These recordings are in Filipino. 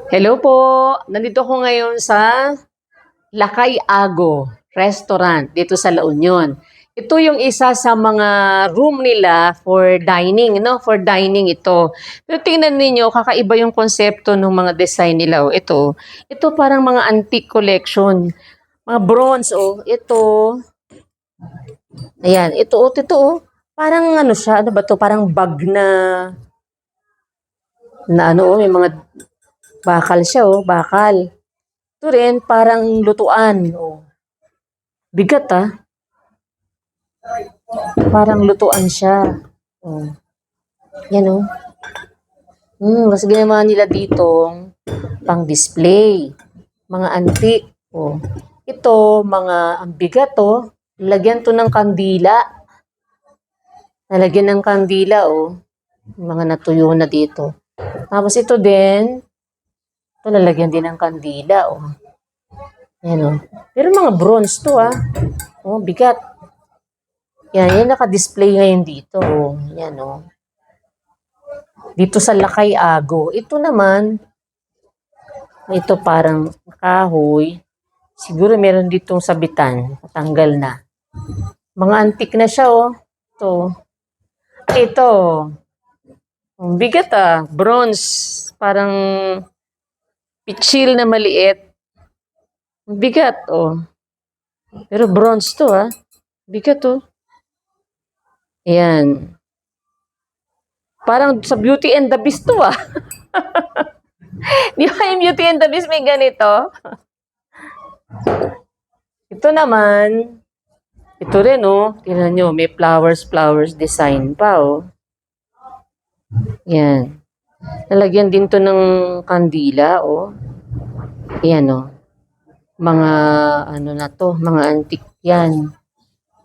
Hello po, nandito ko ngayon sa Lakay Ago Restaurant dito sa La Union. Ito yung isa sa mga room nila for dining, no? For dining ito. Pero tingnan niyo, kakaiba yung konsepto ng mga design nila. Oh. Ito parang mga antique collection. Mga bronze, oh. Ito, ayan, ito, oh. Parang ano siya, ano ba to? Parang bag na ano, oh, may mga bakal siya, oh, bakal. Ito rin, parang lutuan. Oh. Bigat ah. Parang lutuan siya. Oh. Yan oh. Mas ginawa nila dito pang display. Mga antique. Oh. Ito, mga ang bigat oh. Lagyan to ng kandila. Nalagyan ng kandila oh. Mga natuyo na dito. Tapos ito din, ito lalagyan din ng kandila oh. Yan oh. Pero mga bronze to ah. Oh, bigat. Yan naka-display ngayon dito. Oh. Yan oh. Dito sa Lakay Ago. Ito naman, ito parang kahoy. Siguro meron ditong sabitan. Natanggal na. Mga antik na siya oh. Ito. Ang bigat ah. Bronze. Parang pitsil na maliit. Ang bigat oh. Pero bronze to ah. Bigat oh. Ayan. Parang sa Beauty and the Beast to ah. Di ba yung Beauty and the Beast may ganito? Ito naman, ito rin oh. Tingnan nyo, may flowers design pa oh. Yan. Nalagyan din to ng kandila oh. Yan oh. Mga ano na to, mga antique yan.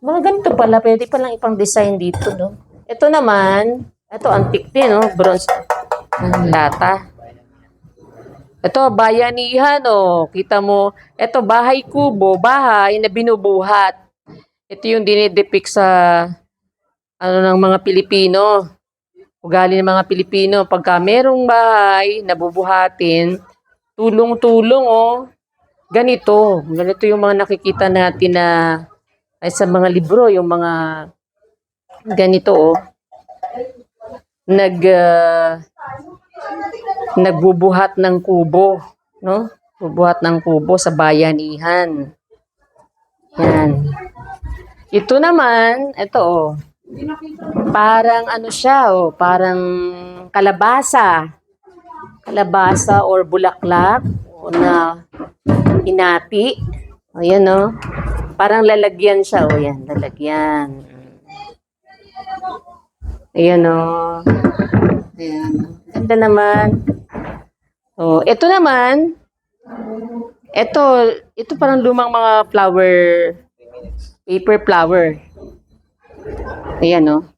Mga ganito pala, pwede palang ipang design dito no. Ito naman, ito antique din oh, bronze. Lata. Ito, bayanihan, oh. Kita mo, ito, bahay kubo, bahay na binubuhat. Ito yung dinidepict sa, ano ng mga Pilipino. Ugali ng mga Pilipino. Pagka merong bahay, nabubuhatin, tulong-tulong, oh. Ganito. Ganito yung mga nakikita natin na, ay sa mga libro, yung mga, ganito, oh. Nagbubuhat ng kubo, no? Bubuhat ng kubo sa bayanihan. Yan. Ito naman, ito oh. Parang ano siya oh, parang kalabasa. Kalabasa or bulaklak o na inati. Ayan oh. Parang lalagyan siya oh, yan, lalagyan. Ayan oh. Ayan. Ganda naman. Oh, ito naman, ito parang lumang mga flower, paper flower. Ayan, no?